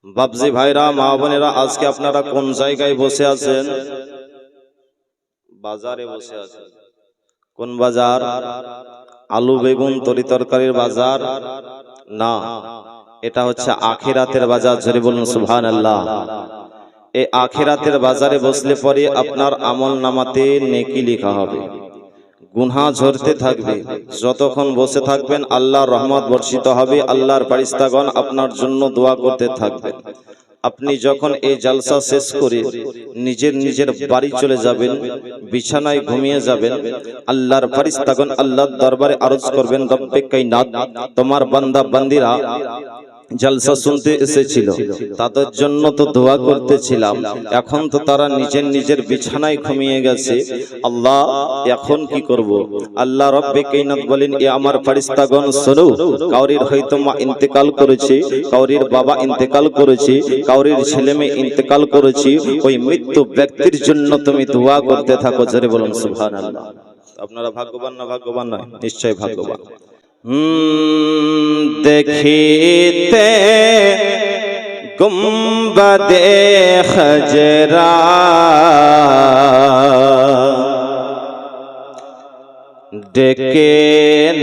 বাবজি ভাইরা, মা বোনেরা, আজকে আপনারা কোন জায়গায় বসে আছেন? বাজারে বসে আছেন। কোন বাজার? আলু বেগুন তরি তরকারির বাজার না, এটা হচ্ছে আখিরাতের বাজার। জোরে বলুন সুবহানাল্লাহ। এই আখিরাতের বাজারে বসলে পরে আপনার আমল নামাতে নেকি লেখা হবে, গুনাহ ঝরতে থাকবে। যতক্ষণ বসে থাকবেন আল্লাহর রহমত বর্ষিত হবে, আল্লাহর ফেরেশতাগণ আপনার জন্য দোয়া করতে থাকবেন। আপনি যখন এই জালসা শেষ করে নিজের বাড়ি চলে যাবেন, বিছানায় ঘুমিয়ে যাবেন, আল্লাহর ফেরেশতাগণ আল্লাহর দরবারে আরজ করবেন, রব্বে কায়নাত, তোমার বান্দা বান্দিরা জলসা শুনতে এসেছিল, তাদের জন্য তো দোয়া করতেছিলাম, এখন তো তারা নিজের বিছানায় ঘুমিয়ে গেছে, আল্লাহ এখন কি করব? আল্লাহ রব্বে কায়নাত বলেন, এ আমার ফেরেশতাগণ শোনো, কাউরির হয়তো মা ইন্তেকাল করেছে, কাউরির বাবা ইন্তেকাল করেছে, কাউরির ছেলে মেয়ে ইন্তেকাল করেছে, ওই মৃত্যু ব্যক্তির জন্য তুমি দোয়া করতে থাকো। জোরে বলুন সুবহানাল্লাহ। আপনারা ভাগ্যবান না ভাগ্যবান নয়? নিশ্চয় ভাগ্যবান। देखते गुंबदे खजरा डेके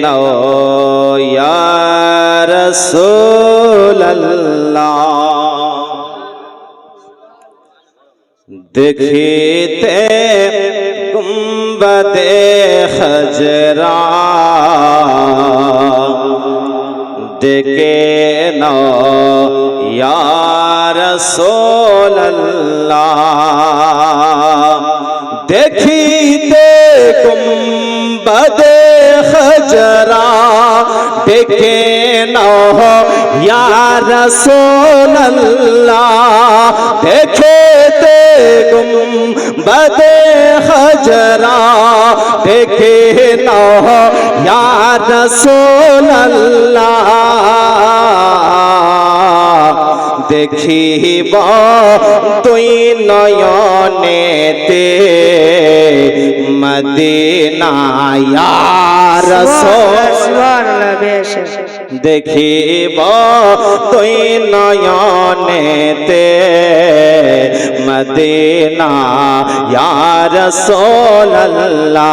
नो या रसूल अल्लाह, देखते गुंबदे खजरा डेके नो या रसूल अल्लाह, देखिते गुंबदे खजरा डेके नो या रसूल अल्लाह, देखिते गुंबदे खजरा डेके नो या रसूल अल्लाह, দেখিব তুই নয়নেতে মদিনা ইয়া রাসূল, দেখিব তুই নয়নেতে মদিনা ইয়া রাসূলুল্লাহ,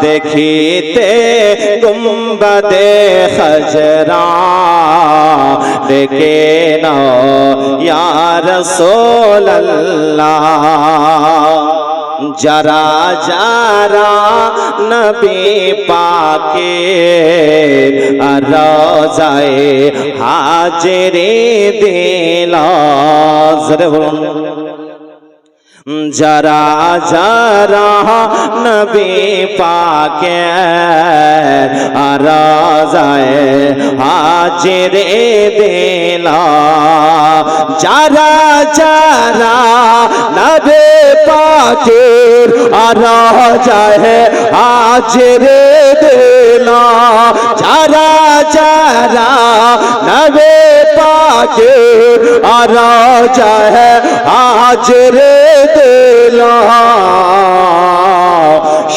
দেখিতে গুম্বদে খজরা ডেকে নাও ইয়া রাসূলুল্লাহ, যারা যারা নবী পাকের রওজায়ে হাজিরি দিল, জোরে বলুন, যারা যারা নবী পাকের রওজায়ে হাজিরি দিল, যারা যারা নবী পাকের রওজায়ে হাজিরি দিল, যারা যারা নবী পাকের রওজায়ে হাজিরি দিল,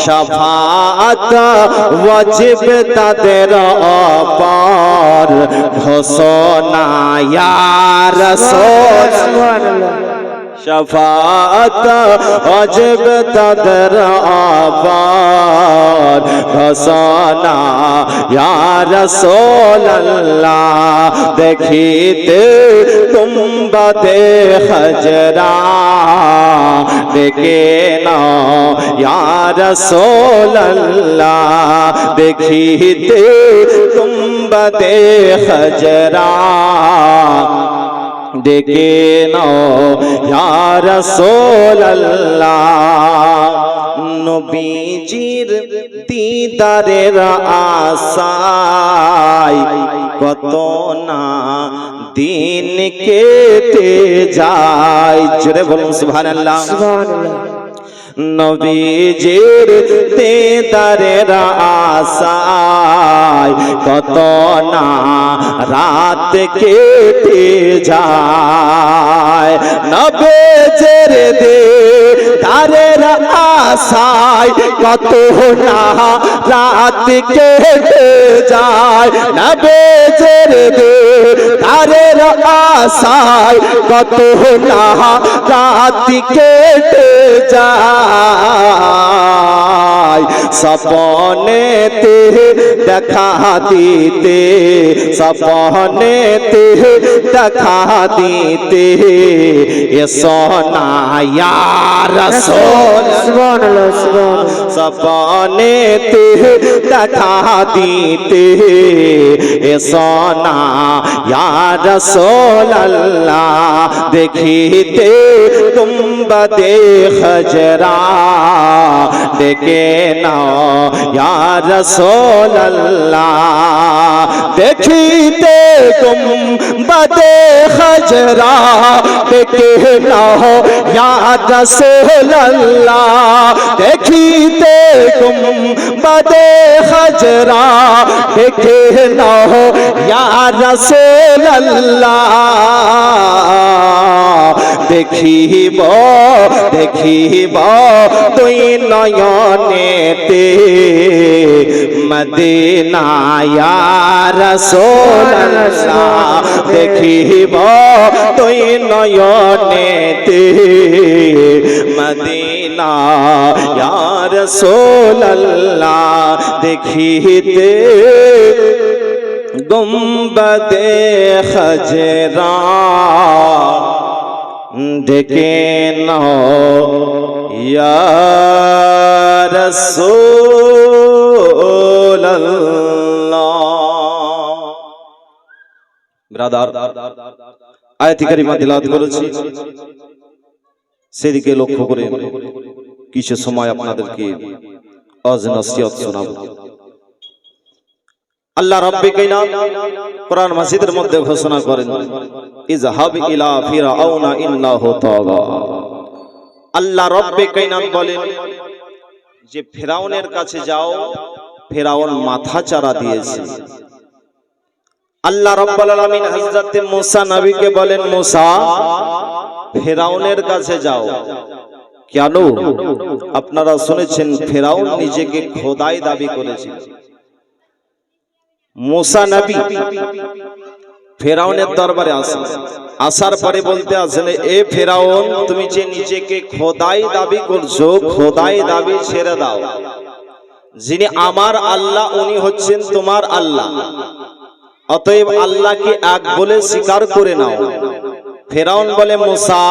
শাফাআত ওয়াজিব তাদের উপর, ঘোষণা ইয়া রাসূল, শাফাআত ওয়াজিব তাদের উপর, ঘোষণা ইয়া রাসূলুল্লাহ, দেখিতে গুম্বদে খজরা ডেকে নাও ইয়া রাসূলুল্লাহ, দেখিতে গুম্বদে খজরা ডেকে নাও ইয়া রাসূলুল্লাহ, নবীজির দিদারের আশায় কত না দিন কেটে যায়, জোরে বলুন সুবহানাল্লাহ। নবীজির দিদারের আশায় কত না রাত কেটে যায়, নবীজির তারের আশায় কত না রাত কেটে যায় নবেজের তারের আশায় কত না রাত কেটে যায় সপনেতে দেখা দিতে সপনেতে দেখা দিতে এ সোনা ইয়া রাসূল সপনেতে দেখা দিতে এ সোনা ইয়া রাসূলুল্লাহ দেখিতে গুম্বদে খজরা ডেকে নাও ইয়া রাসূলুল্লাহ দেখিতে গুম্বদে খজরা ডেকে নাও ইয়া রাসূলুল্লাহ দেখিতে গুম্বদে খজরা ডেকে নাও ইয়া রাসূলুল্লাহ দেখিব দেখিব তুই নয়নেতে মদিনা ইয়া রাসূলুল্লাহ দেখিব তুই নয়নেতে মদিনা ইয়া রাসূলুল্লাহ দেখিতে গুম্বদে খজরা ডেকে নাও ইয়া রাসূলুল্লাহ। ব্রাদার আয়াত কারিমা তিলাওয়াত করেছি, সেদিকে লক্ষ্য করে কিছু সময় আপনাদেরকে ওয়াজ নসিহত শোনাবো। আল্লাহ রাব্বুল কায়নাত কোরআন মাজিদের মধ্যে ঘোষণা করেন ইযহাব ইলা ফিরআউনা ইন্নাহু তাগা। আল্লাহ রাব্বুল কায়নাত বলেন যে ফিরআউনের কাছে যাও, ফিরআউন মাথাচাড়া দিয়েছে। আল্লাহ রাব্বুল আলামিন হযরত মুসা নবীকে বলেন মুসা ফিরআউনের কাছে যাও। কেন? আপনারা শুনেছেন ফিরআউন নিজেকে খোদাই দাবি করেছিল। মুসা নবী ফিরআউনের দরবারে আসেন, আসার পরে বলতে আসেন এ ফিরআউন তুমি যে নিজেকে খোদাই দাবি করছো, খোদাই দাবি ছেড়ে দাও। যিনি আমার আল্লাহ উনি হচ্ছেন তোমার আল্লাহ, অতএব আল্লাহকে এক বলে স্বীকার করে নাও। ফিরআউন বলে মুসা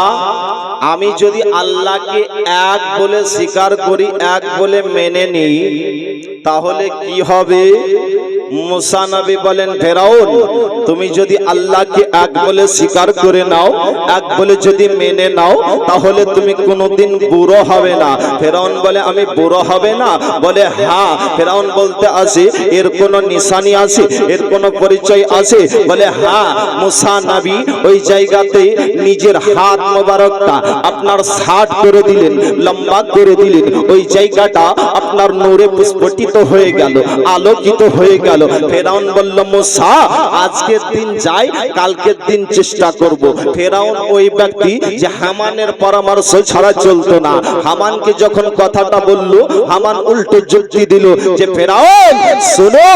আমি যদি আল্লাহকে এক বলে স্বীকার করি, এক বলে মেনে নিই, তাহলে কি হবে? মুসা নবী বলেন ফিরআউন তুমি যদি আল্লাহকে এক বলে স্বীকার করে নাও, এক বলে যদি মেনে নাও, তাহলে তুমি কোনোদিন বুড়ো হবে না। ফিরআউন বলে আমি বুড়ো হবে না? বলে হ্যাঁ। ফিরআউন বলতে আসে এর কোনো নিশানি আছে, এর কোনো পরিচয় আছে? বলে হ্যাঁ। মুসা নবী ওই জায়গাতে নিজের হাত মোবারকটা আপনার 60 করে দিলেন, লম্বা করে দিলেন। ওই জায়গাটা আপনার নূরে পুষ্পটিত হয়ে গেল, আলোকিত হয়ে গেল। ফিরআউন বলল মুসা আজকের দিন যাই, কালকের দিন চেষ্টা করব। ফিরআউন ওই ব্যক্তি যে হামানের পরামর্শ ছাড়া চলতো না। হামানকে যখন কথাটা বলল, হামান উল্টো যুক্তি দিল যে ফিরআউন শোনো,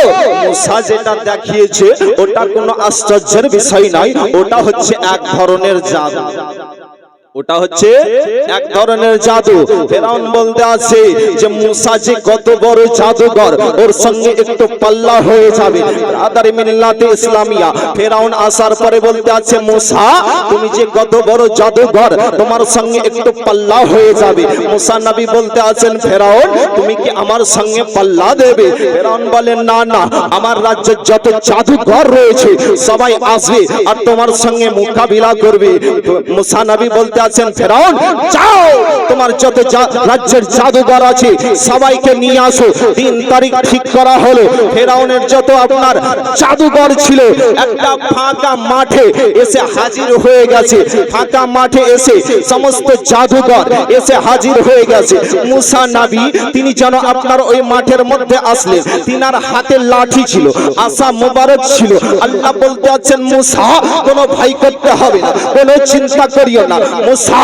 মুসা যেটা দেখিয়েছে ওটা কোনো আশ্চর্যের বিষয় নয়, ওটা হচ্ছে এক ধরনের জাদু। ওটা হচ্ছে এক ধরনের জাদু। ফিরআউন বলতে আছে যে মুসা যে কত বড় জাদুকর, ওর সঙ্গে একটু পাল্লা হয়ে যাবে। ব্রাদার মিল্লাতে ইসলামিয়া ফিরআউন আসার পরে বলতে আছে মুসা তুমি যে কত বড় জাদুকর, তোমার সঙ্গে একটু পাল্লা হয়ে যাবে। মুসা নবী বলতে আছেন ফিরআউন তুমি কি আমার সঙ্গে পাল্লা দেবে? ফিরআউন বলেন না না, আমার রাজ্যে যত জাদুকর রয়েছে সবাই আসবে আর তোমার সঙ্গে মোকাবিলা করবে। মুসা নবী বলতে আছেন ফিরআউন যাও, তোমার যত রাজ্যের জাদুকর আছে সবাইকে নিয়ে আসো। 3 তারিখ ঠিক করা হলো। ফিরআউনের যত আপনার জাদুকর ছিল একটা ফাঁকা মাঠে এসে হাজির হয়ে গেছে। ফাঁকা মাঠে এসে সমস্ত জাদুকর এসে হাজির হয়ে গেছে। মুসা নবী তিনি যেন আপনার ওই মাঠের মধ্যে আসলেন, তিনার হাতে লাঠি ছিল, আসা মোবারক ছিল। আল্লাহ বলতে আছেন মুসা কোনো ভয় করতে হবে না, কোনো চিন্তা করিও না। মুসা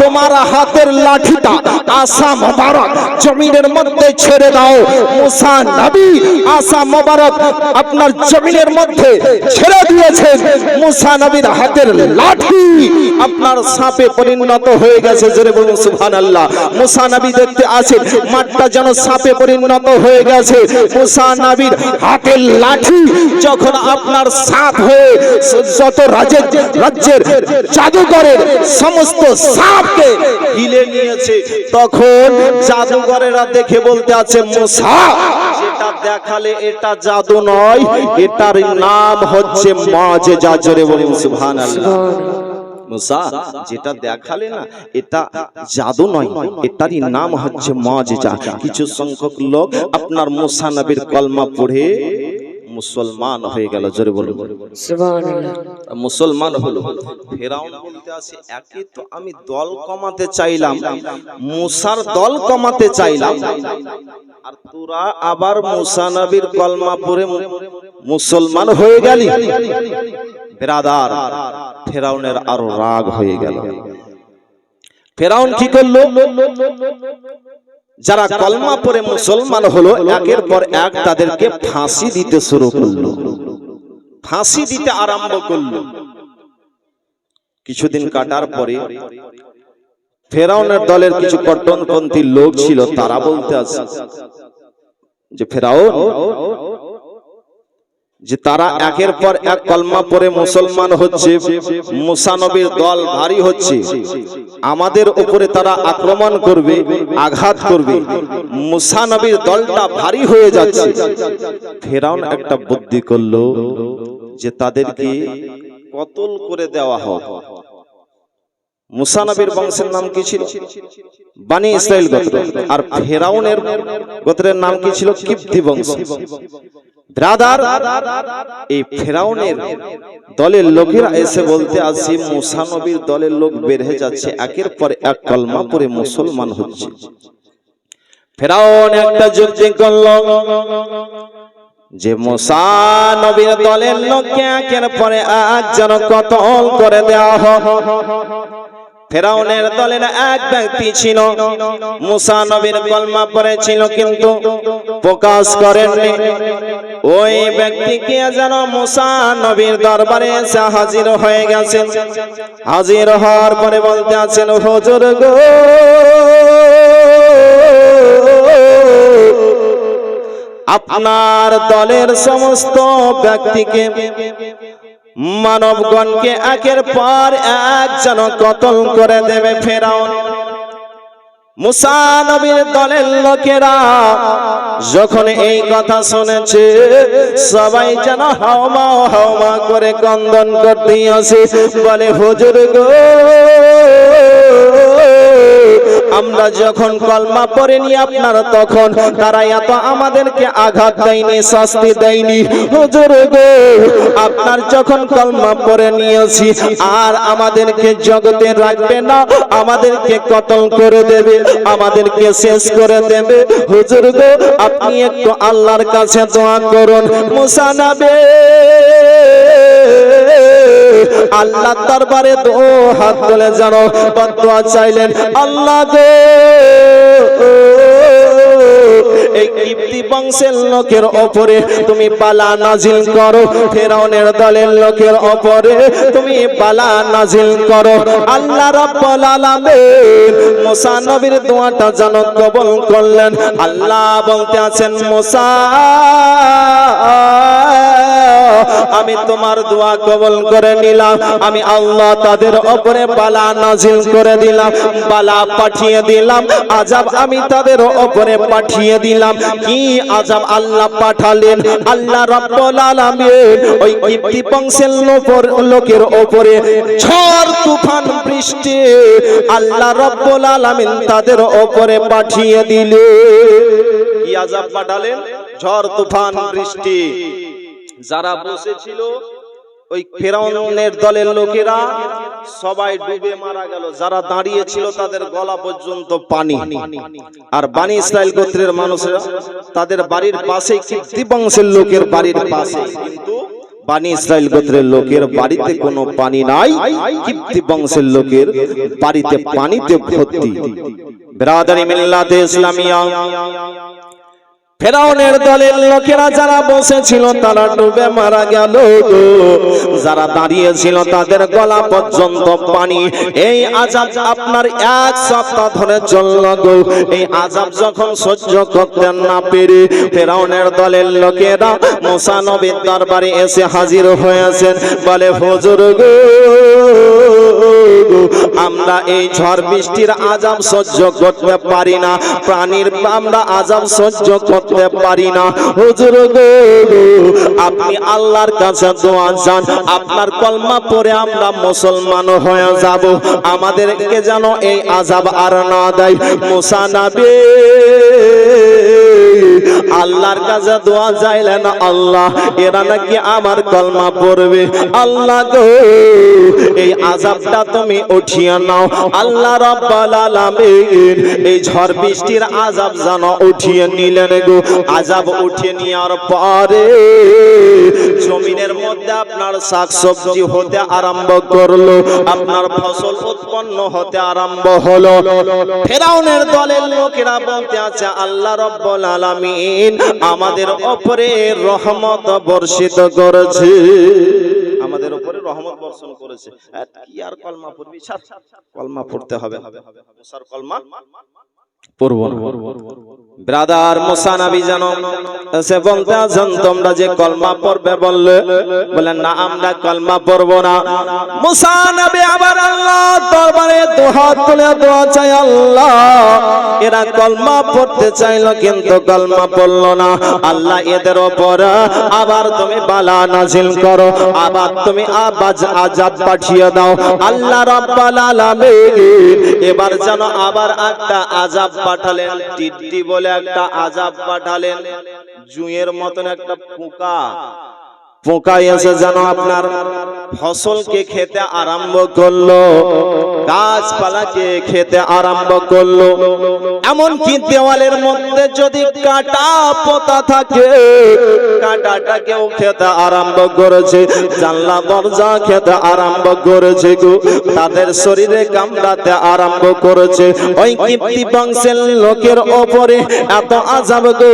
তোমার হাতের লাঠিটা আসা মোবারক জমিনের মধ্যে ছেড়ে দাও। মুসা নবী আসা মোবারক আপনার জমিনের মধ্যে ছেড়ে দিয়েছেন। মুসা নবীর হাতের লাঠি আপনার সাপে পরিণত হয়ে গেছে। জোরে বলুন সুবহানাল্লাহ। মুসা নবী দেখতে আসেন মাঠটা যেন সাপে পরিণত হয়ে গেছে। মুসা নবীর হাতের লাঠি যখন আপনার সাপ হয়ে যত রাজ্যের জাদুঘরের সমস্ত সাপকে গিলে নিয়েছে, তখন জাদুঘরেরা দেখে বলতে আছে মুসা যেটা দেখালে এটা জাদু নয়, এটার নাম হচ্ছে মুআজিজা। জোরে বলুন সুবহানাল্লাহ। মুসা যেটা দেখালে না এটা জাদু নয়, এটারই নাম হচ্ছে মুআজিজা। কিছু সংখ্যক লোক আপনার মুসা নবীর কলমা পড়ে মুসলমান হয়ে গেল। জোরে বলুন সুবহানাল্লাহ। মুসলমান হলো। ফেরাউন বলতে আছে একে তো আমি দল কমাতে চাইলাম, মুসার দল কমাতে চাইলাম, আর তোরা আবার মুসা নবীর কলমা পড়ে মুসলমান হয়ে গেলি। বিরাদার, ফেরাউনের আরো রাগ হয়ে গেল। ফেরাউন কি করলো? যারা কলমা পড়ে মুসলমান হলো একের পর এক তাদেরকে ফাঁসি দিতে শুরু করলো, ফাঁসি দিতে আরম্ভ করলো। কিছুদিন কাটার পরে ফেরাউনের দলের কিছু কট্টরপন্থী লোক ছিল, তারা বলতে আছে যে ফেরাউন যে তারা একের পর এক কলমা পড়ে মুসলমান হচ্ছে, মুসা নবীর দল ভারী হচ্ছে, আমাদের উপরে তারা আক্রমণ করবে, আঘাত করবে, মুসা নবীর দলটা ভারী হয়ে যাচ্ছে। ফেরাউন একটা বুদ্ধি করলো যে তাদেরকে কতল করে দেওয়া হোক। মুসা নবীর বংশের নাম কি ছিল? বনি ইসরাইল গোত্র। আর ফেরাউনের গোত্রের নাম কি ছিল? কিপ্তি বংশ। ব্রাদার, এই ফেরাউনের দলের লোকেরা এসে বলতে আছে মুসা নবীর দলের লোক বের হয়ে যাচ্ছে, একের পর এক কলমা পড়ে মুসলমান হচ্ছে। ফেরাউন একটা যুক্তি করল যে মুসা নবীর দলের লোককে একের পরে এক যেন কতল করে দেওয়া হোক। ফেরাউনের দলের এক ব্যক্তি ছিল, মুসা নবীর কলমা পড়েছিল কিন্তু প্রকাশ করেননি। ওই ব্যক্তিকে যেন মুসা নবীর দরবারে এসে হাজির হয়ে গেছেন। হাজির হওয়ার পরে বলতে আছেন হুজুর গো, আপনার দলের সমস্ত ব্যক্তিকে মানবগণকে একের পর এক যেন কতল করে দেবে ফেরাউন। মুসা নবীর দলের লোকেরা যখন এই কথা শুনেছে সবাই যেন হাওমা হাওমা করে ক্রন্দন করতে আসে, বলে হুজুর গো, আমরা যখন কলমা পড়িনি আপনার তখন তারা এত আমাদেরকে আঘাত দেয়নি, শাস্তি দেয়নি। হুজুর গো, আপনার যখন কলমা পড়ে নিয়েছি আর আমাদেরকে জগতে রাখবে না, আমাদেরকে কতল করে দেবে, আমাদেরকে শেষ করে দেবে। হুজুর গো, আপনি একটু আল্লাহর কাছে দোয়া করুন। মুসা নবী আল্লাহর দরবারে দো হাত তুলে যেন বদদোয়া চাইলেন, আল্লাহ গো, এই কিপ্তি বংশের লোকের উপরে তুমি বালা নাজিল করো, ফেরাউনের দলের লোকের উপরে তুমি বালা নাজিল করো। আল্লাহ রাব্বুল আলামিন মুসা নবীর দোয়াটা যেন কবুল করলেন। আল্লাহ বলতে আছেন মুসা, আমি তোমার দোয়া কবুল করে নিলাম। আমি আল্লাহ তাদের উপরে বালা নাজিল করে দিলাম, বালা পাঠিয়ে দিলাম, আযাব আমি তাদের উপরে পাঠিয়ে দিলাম। কি আযাব আল্লাহ পাঠালেন? আল্লাহ রাব্বুল আলামিন ওই কিপ্তি বংশের লোকের উপরে ঝড় তুফান বৃষ্টি আল্লাহ রাব্বুল আলামিন তাদের উপরে পাঠিয়ে দিলেন। কি আযাব পাঠালেন? ঝড় তুফান বৃষ্টি। যারা বসেছিল ওই ফেরাউনের দলের লোকেরা সবাই ডুবে মারা গেল, যারা দাঁড়িয়ে ছিল তাদের গলা পর্যন্ত পানি। আর বনি ইসরাইল গোত্রের মানুষেরা তাদের বাড়ির পাশে, কিপ্তি বংশের লোকের বাড়ির পাশে কিন্তু বানি ইসরাইল গোত্রের লোকের বাড়িতে কোনো পানি নাই, কিপ্তি বংশের লোকের বাড়িতে পানিতে ভর্তি। বিরাদারি মিল্লাতে ইসলামিয়া, ফেরাউনের দলের লোকেরা যারা বসেছিল তারা ডুবে মারা গেল, যারা দাঁড়িয়ে ছিল তাদের গলা পর্যন্ত পানি। এই আযাব আপনার এক সপ্তাহ ধরে চলল গো। এই আযাব যখন সহ্য করতে না পেরে ফেরাউনের দলের লোকেরা মুসা নবীর দরবারে এসে হাজির হয়েছেন। বলে হুজুর গো, আমরা এই ঝড় বৃষ্টির আযাব সহ্য করতে পারি না, প্রাণীর আমরা আযাব সহ্য করতে পারি না। হুজুর গো, আপনি আল্লাহর কাছে দোয়া চান, আপনার কলমা পড়ে আমরা মুসলমান হয়ে যাব, আমাদেরকে যেন এই আযাব আর না দেয়। মুসা নবী আল্লাহর কাছে দোয়া চাইলেন, আল্লাহ এরা নাকি আমার কলমা পড়বে, আল্লাহ গো এই আযাবটা তুমি উঠিয়ে নাও। আল্লাহ রাব্বুল আলামিন এই ঝড় বৃষ্টির আযাব যেন উঠিয়ে নিলেন গো। আযাব উঠিয়ে নেওয়ার পরে জমিনের মধ্যে আপনার শাকসবজি হতে আরম্ভ করলো, আপনার ফসল উৎপন্ন হতে আরম্ভ হলো। ফেরাউনের দলের লোকেরা বলতে আছে, আল্লাহ রাব্বুল আলামিন আমাদের উপরে রহমত বর্ষিত করেছে, আমাদের উপরে রহমত বর্ষণ করেছে। কি আর কলমা পড়বি, কলমা পড়তে হবে, মুসার কলমা পড়ব না। ব্রাদার মুসা নবী জানো সে বলতে আছেন, তোমরা যে কলমা পড়বে বললে, বলেন না আমরা কলমা পড়ব না। মুসা নবী আবার আল্লাহর দরবারে দুহাত তুলে দোয়া চাই, আল্লাহ এরা কলমা পড়তে চাইলো কিন্তু কলমা পড়লো না, আল্লাহ এদের উপর আবার তুমি বালা নাজিল করো, আবার তুমি আযাব পাঠিয়ে দাও। আল্লাহ রাব্বুল আলামিন এবার যেন আবার একটা আযাব পাঠালেন, টিড্ডি বলে একটা আযাব পাঠালেন, জুঁয়ের মতন একটা পোকা এসে যেন আপনার ফসলকে খেতে আরম্ভ করলো, গাছপালাকে খেতে আরম্ভ করলো। এমনকি দেওয়ালের মধ্যে যদি কাঁটা পোতা থাকে, কাঁটাটাকেও খেতে আরম্ভ করেছে, জানলা দরজা খেতে আরম্ভ করেছে গো, তাদের শরীরে কামড়াতে আরম্ভ করেছে। ওই কিপ্তি বংশের লোকের ওপরে এত আযাব গো,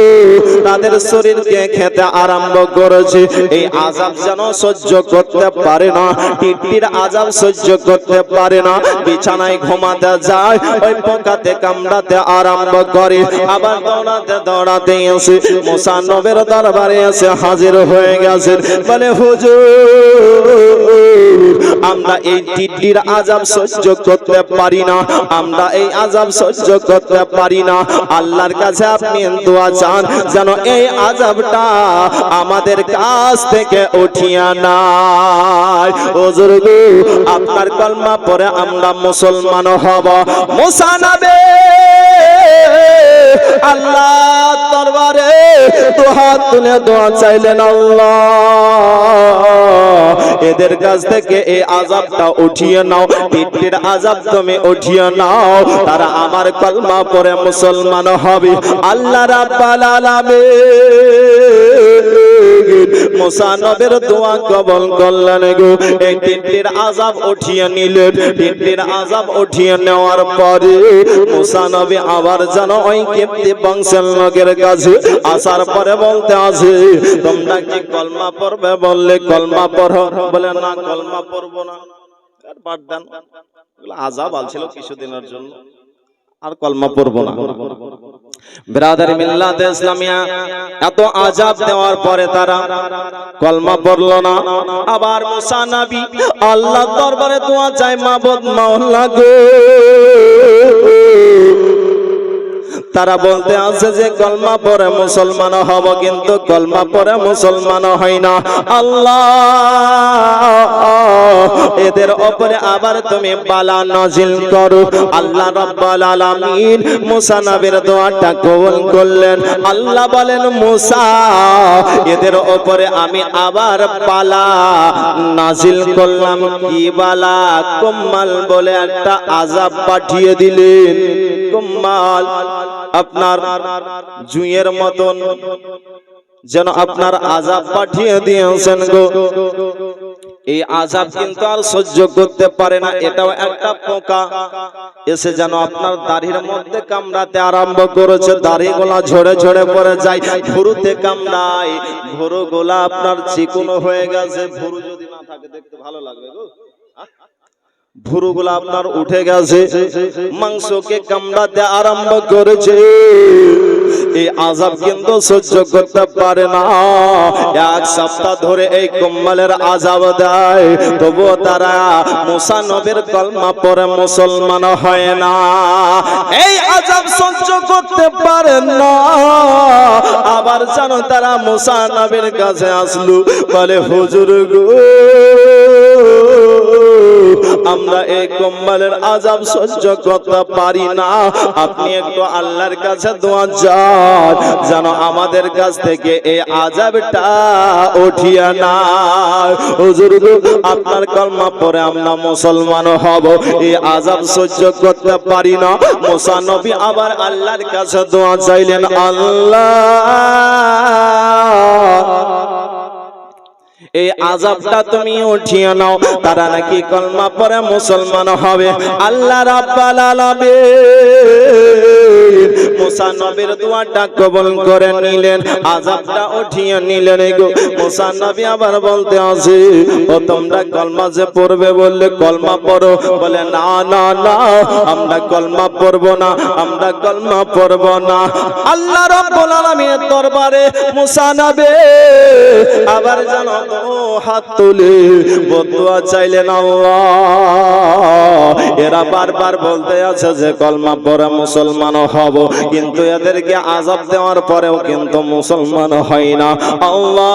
তাদের শরীরকে খেতে আরম্ভ করেছে। এই আযাব যেন সহ্য করতে পারে না, টিট্টির আযাব সহ্য করতে পারে না, বিছানায় ঘুমাতে যায়, ওই পোকাতে কামড়াতে আরম্ভ করে। আবার দৌড়াতে দৌড়াতে এসে মুসা নবীর দরবারে এসে হাজির হয়ে গেছেন। বলে হুজুর আমরা এই টিট্টির আযাব সহ্য করতে পারি না, আমরা এই আযাব সহ্য করতে পারি না, আল্লাহর কাছে আপনি দোয়া চান যেন এই আযাবটা আমাদের কাছ থেকে উঠিয়া নাই। হুজুর গো আপনার কলমা পড়ে আমরা মুসলমান হব। মুসা নবী আল্লাহর দরবারে দুহাত তুলে দোয়া চাইলেন, আল্লাহ এদের কাছ থেকে এই আযাবটা উঠিয়ে নাও, টিট্টির আযাব তুমি উঠিয়ে নাও, তারা আমার কলমা পড়ে মুসলমান হবে। আল্লাহ রাব্বুল আলামিন মুসা নবীর দোয়া কবুল করলেন গো। এই টিট্টির আযাব উঠিয়ে নিলেন, টিট্টির আযাব উঠিয়ে নেওয়ার পরে মুসা নবী আবার যেন ওই কিপ্তি বংশের লোকের কাছে আসার পরে বলতে আছে, তোমরা কি কলমা পড়বে বললে কলমা পড়ো, বলে না কলমা পড়বো না, আর বাদ দেন, আযাব আলছিল কিছুদিনের জন্য, আর কলমা পড়বো না। বিরাদারি মিল্লাতে ইসলামিয়া এত আযাব দেওয়ার পরে তারা কলমা পড়লো না। আবার মুসা নবী আল্লাহর দরবারে দোয়া চায়, মাবুদ মাওলা গো, তারা বলতে আছে যে কলমা পড়ে মুসলমান হব, কিন্তু কলমা পড়ে মুসলমান হয় না। আল্লাহ এদের উপরে আবার তুমি বালা নাজিল করো। আল্লাহ রাব্বুল আলামিন মুসা নবীর দোয়াটা কবুল করলেন। আল্লাহ বলেন, মুসা এদের উপরে আমি আবার বালা নাজিল করলাম। কি বালা? কুম্মাল বলে একটা আযাব পাঠিয়ে দিলেন। কুম্মাল আপনার জুঁয়ের মতন যেন আপনার আযাব পাঠিয়ে দিয়েছেন গো। এই আযাব কিন্তু আর সহ্য করতে পারে না, এটাও একটা পোকা এসে যেন আপনার দাড়ির মধ্যে কামড়াতে আরম্ভ করেছে, দাড়িগুলা ঝরে ঝরে পড়ে যায়, ভুরুতে কামড়ায়, ভুরুগুলা আপনার চিকনো হয়ে গেছে। ভুরু যদি না থাকে দেখতে ভালো লাগবে গো, ভুরুগুলা আপনার উঠে গেছে, মাংসকে কামড়াতে আরম্ভ করেছে। এই আযাব কিন্তু সহ্য করতে পারে না, এক সপ্তাহ ধরে এই কম্বলের আযাব দেয়, তবুও তারা মুসা নবীর কলমা পড়ে মুসলমান হয় না। এই আযাব সহ্য করতে পারে না, আবার জানো তারা মুসা নবীর কাছে আসলো, বলে হুজুর গো, আমরা এই কম্বলের আযাব সহ্য করতে পারি না, আপনি একটু আল্লাহর কাছে দোয়া চান যেন আমাদের কাছ থেকে এই আযাবটা উঠিয়ে নাও। হুজুর গো, আপনার কলমা পড়ে আমরা মুসলমান হব, এই আযাব সহ্য করতে পারি না। মুসা নবী আবার আল্লাহর কাছে দোয়া চাইলেন, আল্লাহ এই আযাবটা তুমি উঠিয়ে নাও। তারা নাকি কলমা পড়ে মুসলমান হবে। আল্লাহ রাব্বুল আলামিন মুসা নবীর দোয়াটা কবুল করে নিলেন, আযাবটা উঠিয়ে নিলেন গো। মুসা নবী আবার বলতে আছে, ও তোমরা কলমা যে পড়বে বললে কলমা পড়ো, বলে না না না, আমরা কলমা পড়বো না, আমরা কলমা পড়বো না। আল্লাহ রাব্বুল আলামিনের দরবারে মুসা নবী আবার জানো হাত তুলে বদুয়া চাইলেন আল্লাহ। এরা বারবার বলতে আছে যে কলমা পড়ে মুসলমান হব, কিন্তু এদেরকে আযাব দেওয়ার পরেও কিন্তু মুসলমান হয় না। আল্লাহ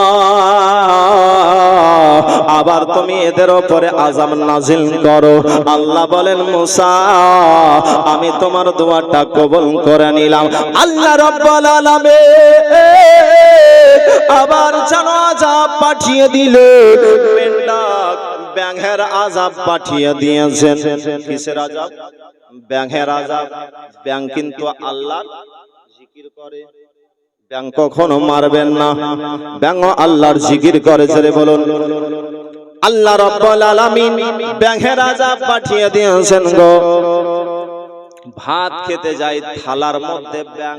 আবার তুমি এদের উপরে আযাব নাজিল করো। আল্লাহ বলেন, মুসা আমি তোমার দোয়াটা কবুল করে নিলাম। আল্লাহ রাব্বুল আলামিন আবার যেন আযাব পাঠিয়ে দিল, মেন্ডাক ব্যাঙের আযাব পাঠিয়ে দিয়েছেন। কিসের আযাব? ব্যাঙের আযাব। ব্যাঙ কিন্তু আল্লাহর জিকির করে, ব্যাঙ কখনো মারবেন না, ব্যাঙ আল্লাহর জিকির করে। জোরে বলুন, আল্লাহ রাব্বুল আলামিন ব্যাঙের আযাব পাঠিয়ে দিয়েছেন গো। ভাত খেতে যায়, থালার মধ্যে ব্যাঙ,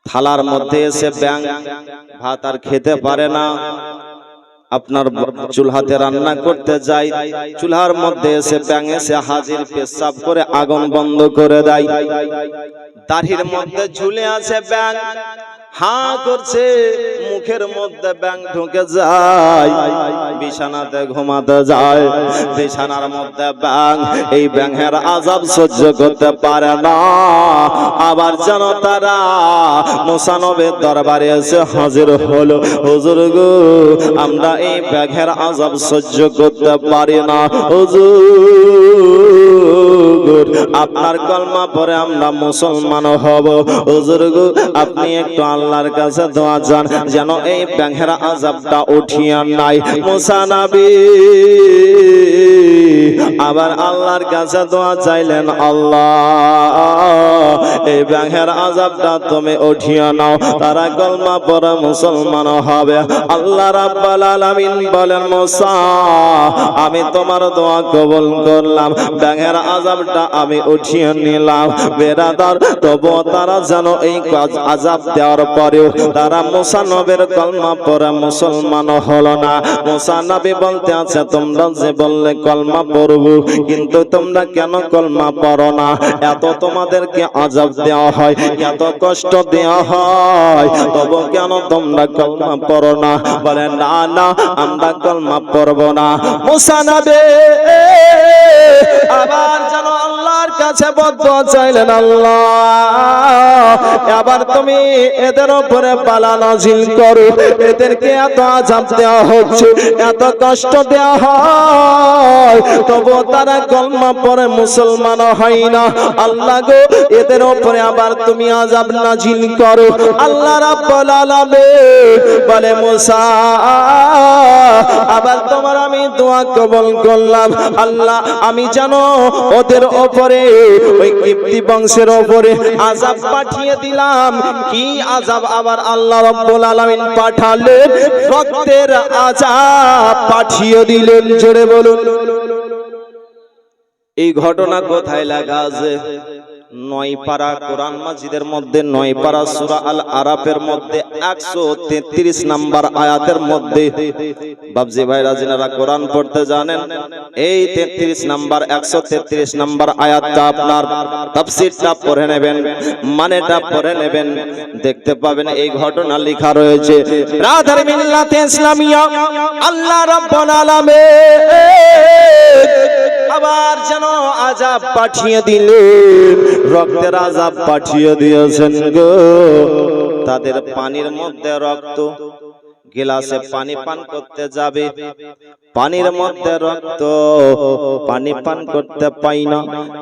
থালার মধ্যে এসে ব্যাঙ ভাত আর খেতে পারে না। আপনার চুলহাতে রান্না করতে যাই, চুলহার মধ্যে এসে ব্যাঙ এসে হাজির, পেশাব করে আগুন বন্ধ করে দেয়। দাড়ির মধ্যে ঝুলে আছে ব্যাঙ, হা করছে, মুখের মধ্যে ব্যাঙ ঢুকে যায়, বিছানাতে ঘুমাতে যায়, বিছানার মধ্যে ব্যাঙ। এই ব্যাঙের আযাব সহ্য করতে পারে না। আবার যেন তারা মুসা নবীর দরবারে এসে হাজির হলো, হুজুর গো, আমরা এই ব্যাঙের আযাব সহ্য করতে পারি না, হুজুর আপনার কলমা পড়ে আমরা মুসলমান হব। হুজুর গো, আপনি একটু আল্লাহর কাছে দোয়া চান যেন এই ব্যাঙের আযাবটা উঠিয়ে নাই। মুসা নবী আবার আল্লাহর কাছে দোয়া চাইলেন, আল্লাহ এই ব্যাঙের আযাবটা তুমি উঠিয়ে নাও, তারা কলমা পড়ে মুসলমান হবে। আল্লাহ রাব্বুল আলামিন বলেন, মুসা আমি তোমার দোয়া কবুল করলাম, ব্যাঙের আযাবটা আমি উঠিয়ে নিলাম। বেরাদার, তবুও তারা যেন এই আযাব দেওয়ার পরেও তারা মুসা নবীর কলমা পড়ে মুসলমান হলো না। মুসা নবী বলতে আছে, তোমরা যে বললে কলমা পড়ব, কিন্তু তোমরা কেন কলমা পড়ো না? এত তোমাদেরকে আযাব দেওয়া হয়, এত কষ্ট দেওয়া হয়, তবু কেন তোমরা কলমা পড়ো না? বলে না না, আমরা কলমা পড়ব না। মুসা নবী আবার যেন আল্লাহর কাছে বদদোয়া চাইলেন, আল্লাহ আবার তুমি এদের উপরে বালা নাজিল করো, এদেরকে এত আযাব দেওয়া হচ্ছে, এত কষ্ট দেওয়া হয়, তবু তারা কলমা পড়ে মুসলমান হয় না। আল্লাহ গো, এদের উপরে আবার তুমি আযাব নাজিল করো। আল্লাহ রাব্বুল আলামিন বলে, মুসা আবার তোমার আমি দোয়া কবুল করলাম। আল্লাহ আমি জানো ওদের উপরে ওই কিপ্তি বংশের উপরে আযাব পাঠিয়ে দিলাম। কি আযাব আবার আল্লাহ রাব্বুল আলামিন পাঠালেন? রক্তের আযাব পাঠিয়ে দিলেন। জোরে বলুন। এই ঘটনা কোথায় লেখা আছে? 9 পারা কোরআন মাজিদের মধ্যে, 9 পারা সূরা আল আরাফের মধ্যে 133 নাম্বার আয়াতের মধ্যে। বাবজি ভাইরা যিনারা কোরআন পড়তে জানেন, এই 33 নাম্বার 133 নাম্বার আয়াতটা আপনার তাফসীরটা পড়ে নেবেন, মানেটা পড়ে নেবেন, দেখতে পাবেন এই ঘটনা লেখা রয়েছে। ব্রাদার মিল্লাতে ইসলামিয়া, আল্লাহ রাব্বুল আলামিন আবার যেন আযাব পাঠিয়ে দিলেন, রক্তের আযাব পাঠিয়ে দিয়েছেন গো। তাদের পানির মধ্যে রক্ত, গিলাসে পানি পান করতে যাবে, পানির মধ্যে রক্ত, পানি পান করতে পাই না।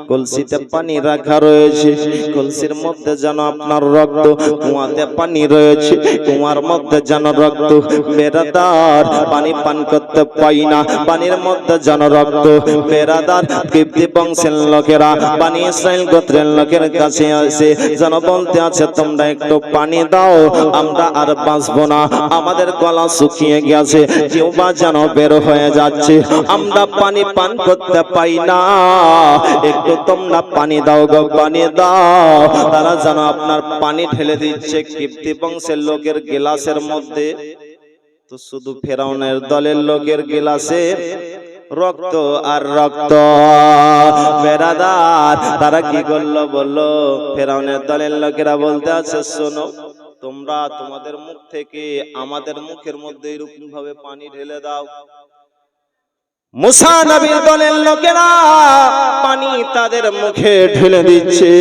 কলসিতে পানি রাখা রয়েছে, কলসির মধ্যে যেন আপনার রক্ত, কুয়াতে পানি রয়েছে, কুয়ার মধ্যে যেন রক্ত। বেরাদার পানি পান করতে পাই না, পানির মধ্যে যেন রক্ত। বেরাদার কিপ্তি বংশের লোকেরা বনি ইসরাইল গোত্রের লোকের কাছে আসে, যেন বলতে আছে তোমরা একটু পানি দাও, আমরা আর বাঁচবো না, আমাদের গলা শুকিয়ে গেছে, জিহ্বা যেন বের হয়ে যাচ্ছে, আমরা পানি পান করতে পাই না, একটু তোমরা পানি দাও গো, পানি দাও। তারা যেন আপনার পানি ঢেলে দিচ্ছে কিপ্তি বংশের লোকের গিলাসের মধ্যে। তো শুধু ফেরাউনের দলের লোকের গিলাসে রক্ত আর রক্ত। বেরাদার তারা কি করলো বললো? ফেরাউনের দলের লোকেরা বলতে আছে, শোনো, তোমরা তোমাদের মুখ থেকে আমাদের মুখের মধ্যে এরকম ভাবে পানি ঢেলে দাও। মুসা নবীর দলের লোকেরা পানি তাদের মুখে ঢেলে দিচ্ছে,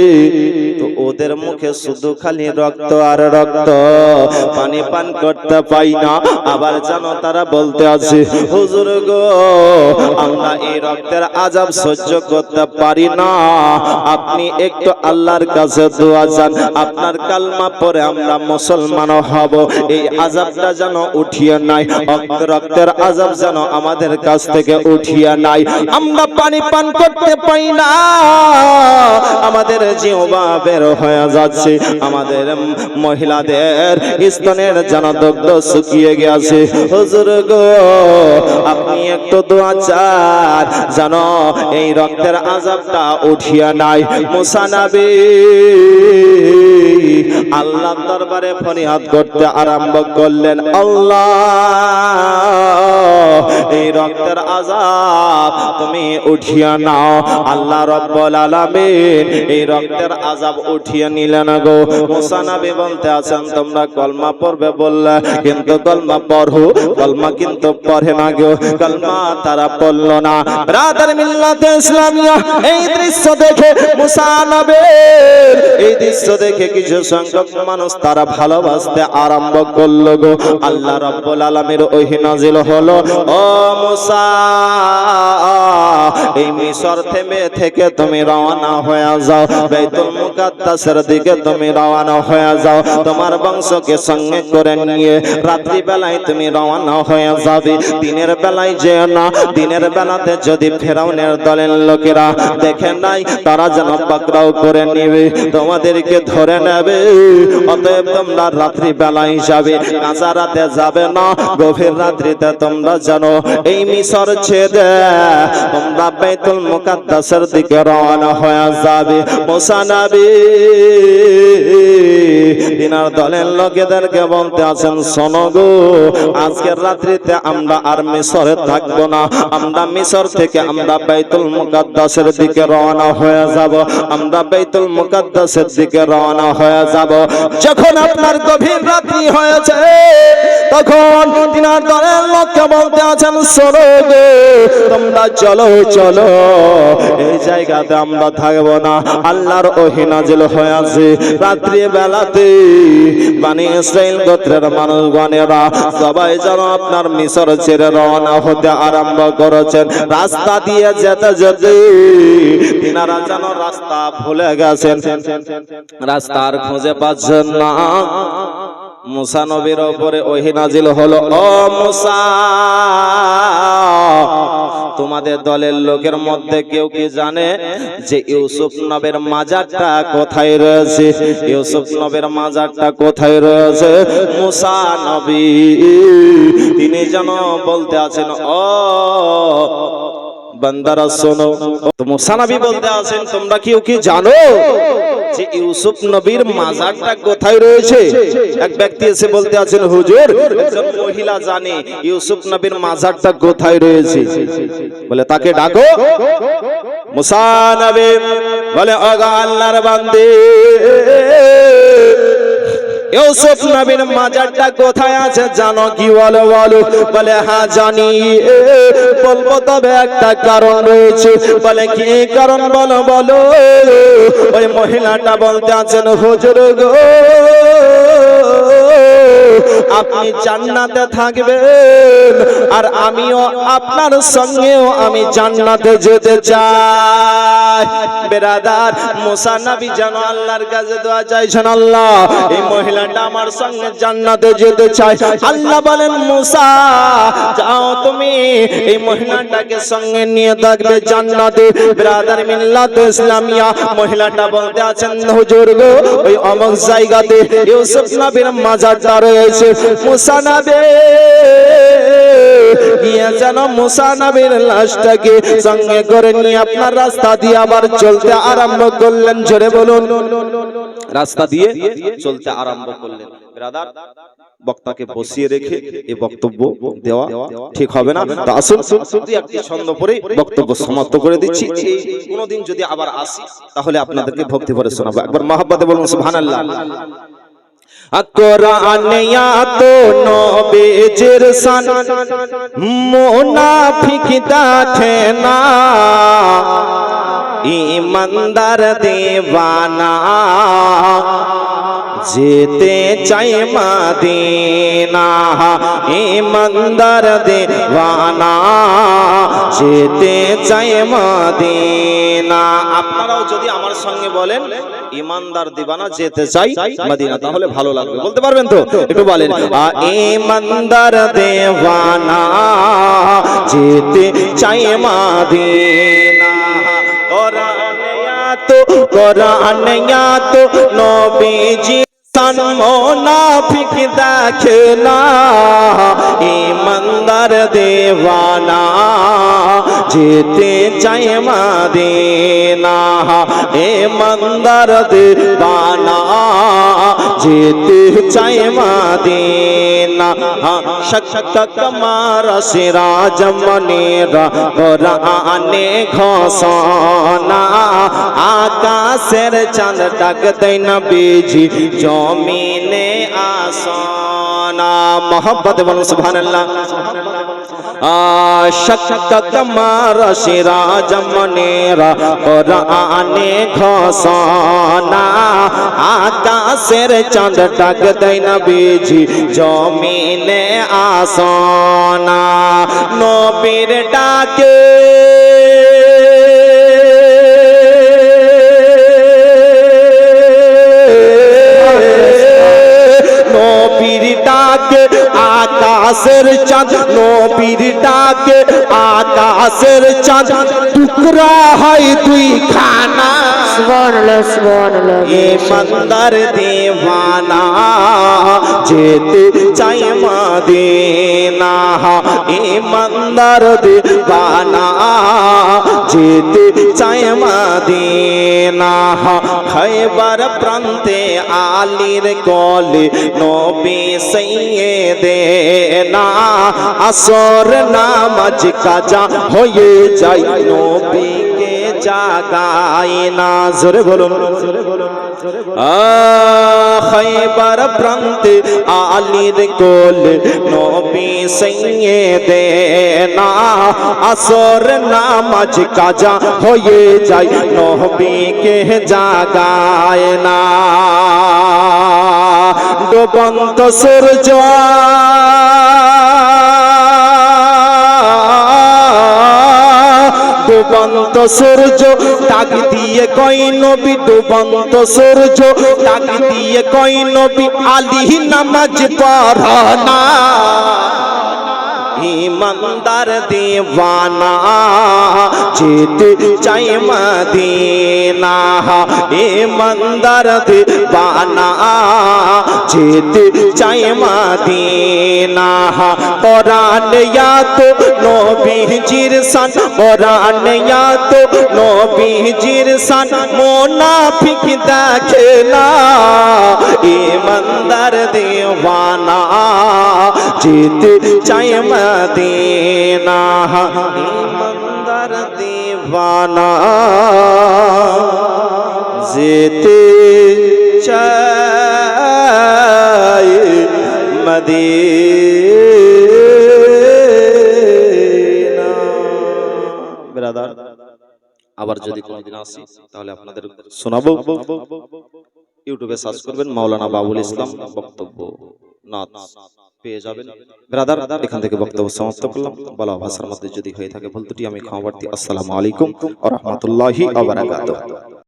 তো ওদের মুখে শুধু খালি রক্ত আর রক্ত, পানি পান করতে পাই না। আবার জানো তারা বলতে আছে, হুজুর গো, আমরা এই রক্তের আযাব সহ্য করতে পারি না, আপনি একটু আল্লাহর কাছে দোয়া চান, আপনার কালমা পড়ে আমরা মুসলমান হব, এই আযাবটা যেন উঠিয়ে নাই, রক্তের আযাব যেন আমাদের কাছ থেকে উঠিয়া নাই, আমরা পানি পান করতে পাই না, আমাদের জিহ্বা বের হয়ে যাচ্ছে, আমাদের মহিলাদের স্তনের যেন দগ্ধ শুকিয়ে গেছে। হুজুর গো, আপনি একটু দোয়া চান যেন এই রক্তের আযাবটা উঠিয়া নাই। মুসা নবী আল্লাহর দরবারে ফরিয়াদ করতে আরম্ভ করলেন, আল্লাহ, এই রক্তের আযাব তুমি উঠিয়া নাও। আল্লাহ রাব্বুল আলামিন এই রক্তের আযাব উঠিয়ে নিলেন গো। মুসা নবী বলতে আছেন, তোমরা কলমা পড়বে বললে, কিন্তু কলমা পড়ো, কলমা কিন্তু পড়ে না গো, কলমা তারা পড়লো না। ব্রাদার মিল্লাতে ইসলামিয়া এই দৃশ্য দেখে, মুসা নবী এই দৃশ্য দেখে কিছু সংখ্যক মানুষ তারা ভালোবাসতে আরম্ভ করলো গো। আল্লাহ রাব্বুল আলামিনের ওহী নাযিল হলো, ও মুসা, এই মিশর থেকে তুমি রওনা হয়ে যাও, বাইতুল মুকাদ্দাসের দিকে তুমি রওনা হয়ে যাও, তোমার বংশকে সঙ্গে করে নিয়ে রাত্রি বেলায় তুমি রওনা হয়ে যাবে, দিনের বেলায় যেও না, দিনের বেলাতে যদি ফেরাউনের দলের লোকেরা দেখে নাই, তারা যেন পাকড়াও করে নেবে, তোমাদেরকে ধরে নেবে, অতএব তোমরা রাত্রি বেলায় যাবে, কাঁচা রাতে যাবে না, গভীর রাত্রিতে তোমরা জানো এই মিশর ছেড়ে তোমরা বাইতুল মুকাদ্দাসের দিকে রওনা হয়ে যাবে। মুসা নবী তিনার দলের লোকেদেরকে বলতে আছেন, শোনো গো, আজকের রাত্রিতে আমরা আর মিশরে থাকবো না, আমরা মিশর থেকে আমরা বাইতুল মুকাদ্দাসের দিকে রওনা হয়ে যাব, আমরা বাইতুল মুকাদ্দাসের দিকে রওনা হয়ে যাব। যখন আপনার গভীর রাত্রি হয়েছে, তখন তিনার দলের লোককে বলতে আছেন, শোনো গো, তোমরা চলো চলো, এই জায়গাতে আমরা থাকবো না। আল্লাহর ওহী নাযিল হয়েছে, রাত্রি বেলাতে বনি ইসরাইল গোত্রের মানুষগণেরা সবাই যেন আপনার মিশর ছেড়ে রওনা হতে আরম্ভ করেছেন। রাস্তা দিয়ে যেতে যেতে তিনারা যেন রাস্তা ভুলে গেছেন, রাস্তা আর খুঁজে পাচ্ছেন না। মুসা নবীর উপরে ওহী নাযিল হলো, ও মুসা, তোমাদের দলের লোকের মধ্যে কেউ কি জানে যে ইউসুফ নবীর মাজারটা কোথায় রয়েছে? ইউসুফ নবীর মাজারটা কোথায় রয়েছে? মুসা নবী তিনি যেন বলতে আছেন, ও বান্দারা শোনো। তো মুসা নবী বলতে আছেন, তোমরা কেউ কি জানো যে ইউসুফ নবীর মাজারটা কোথায় রয়েছে? এক ব্যক্তি এসে বলতে আছেন, হুজুর একজন মহিলা জানে ইউসুফ নবীর মাজারটা কোথায় রয়েছে। বলে তাকে ডাকো। মুসা নবী বলে, ও আল্লাহর বান্দে, ইউসুফ নবীর মাজারটা কোথায় আছে জানো কি? বলো বলো। বলে হ্যাঁ জানি। বলবো তবে একটা কারণ রয়েছে। বলে কি কারণ? বলো বলো। ওই মহিলাটা বলতে আছেন, হুজুর গো, আপনি জান্নাতে থাকবেন আর আমিও আপনার সঙ্গেও আমি জান্নাতে যেতে চাই। বেরাদার, মুসা নবী যেন আল্লাহর কাছে দোয়া চাইছেন, আল্লাহ এই মহিলাটা আমার সঙ্গে জান্নাতে যেতে চায়। আল্লাহ বলেন, মুসা যাও, তুমি এই মহিলাটাকে সঙ্গে নিয়ে থাকবে জান্নাতে। বেরাদার মিল্লাত ইসলামিয়া মহিলাটা বলতে আছেন, হুজুর গো, ওই অমুক জায়গাতে ইউসুফ নবীর মাজারটা রয়েছে। মুসা নবী গিয়ে যেন মুসা নবীর লাশটাকে সঙ্গে করে নিয়ে আপনার রাস্তা দিয়ে আবার চলতে আরম্ভ করলেন। জোরে বলুন। রাস্তা দিয়ে চলতে আরম্ভ করলেন। ব্রাদার, বক্তাকে বসিয়ে রেখে এই বক্তব্য দেওয়া ঠিক হবে না। তো আসুন একটি ছন্দ পরে বক্তব্য সমাপ্ত করে দিচ্ছি। কোনদিন যদি আবার আসি তাহলে আপনাদেরকে ভক্তি ভরে শোনাবো। একবার মহব্বতে বলুন সুবহানাল্লাহ। কোরআনিয়া তো নবীজির শান, মুনাফিক দেখে না, ঈমানদার দিওয়ানা যেতে চাই মদিনা। ঈমানদার দিওয়ানা যেতে চাই মদিনা। আপনারাও যদি আমার সঙ্গে বলেন ঈমানদার দিওয়ানা যেতে চাই মদিনা, তাহলে ভালো লাগবে। বলতে পারবেন তো? একটু বলেন, ঈমানদার দিওয়ানা যেতে চাই মদিনা। কোরআনিয়া তো নবীজি শান, মুনাফিক দেখে না, ঈমানদার দিওয়ানা যেতে চাই মদিনা। ঈমানদার দিওয়ানা যেতে চাই মদিনা। শক মার সিরাজ মনিরা কোরআনে ঘোষণা, আকাশের চাঁদ ডাক দেয় নবীজি জমিনে আসনা। মোহাম্মদ বলুন সুবহানাল্লাহ। শক মার সিরাজ মনিরা কোরআনে ঘোষণা, আকাশের চাঁদ ডাক দেয় নবীজি জমিনে আসনা। নবীর ডাকে নবীর ডাকে আকাশের চাঁদ, নবীর ডাকে আকাশের চাঁদ টুকরা হয় দুই খানা। সুবহানাল্লাহ সুবহানাল্লাহ। ঈমানদার দিওয়ানা যেতে চাই মদিনা। ঈমানদার দিওয়ানা যেতে চাই মদিনা। খায়বার প্রান্তে আলীর কোলে নবী সাইয়েদেনা, আসর নামাজ কাজা হয়ে যায় নবীকে জাগায় না। জোরে বলুন। খায়বার প্রান্তে আলীর কোলে নবী সাইয়েদেনা, আসর নামাজ কাজা হয়ে যায় নবীকে জাগায় না। ডুবন্ত সূর্য ডুবন্ত সূর্য ডাক দিয়ে কই নবী, ডুবন্ত সূর্য ডাক দিয়ে কই নবী আলী নামাজ পড়না। ইমানদার দিওয়ানা যেতে চাই মদিনা ইমানদার দিওয়ানা যেতে চাই মদিনা কোরআন ইয়াত নবীজির শান কোরআন ইয়াত নবীজির শান মুনাফিক দেখে না ইমানদার দিওয়ানা যেতে চাই মদিনা ইমানদার দিওয়ানা যেতে চাই মদিনা ব্রাদার আবার যদি কোনদিন আসি তাহলে আপনাদের শোনাবো ইউটিউবে সার্চ করবেন মাওলানা বাবুল ইসলাম বক্তব্য নাথ পেয়ে যাবেন ব্রাদার এখান থেকে বক্তব্য সমাপ্ত করলাম বলা ভাষার মধ্যে যদি হয়ে থাকে ভুল ত্রুটি আমি ক্ষমা প্রার্থী আসসালামু আলাইকুম ওয়া রাহমাতুল্লাহি ওয়া বারাকাতুহু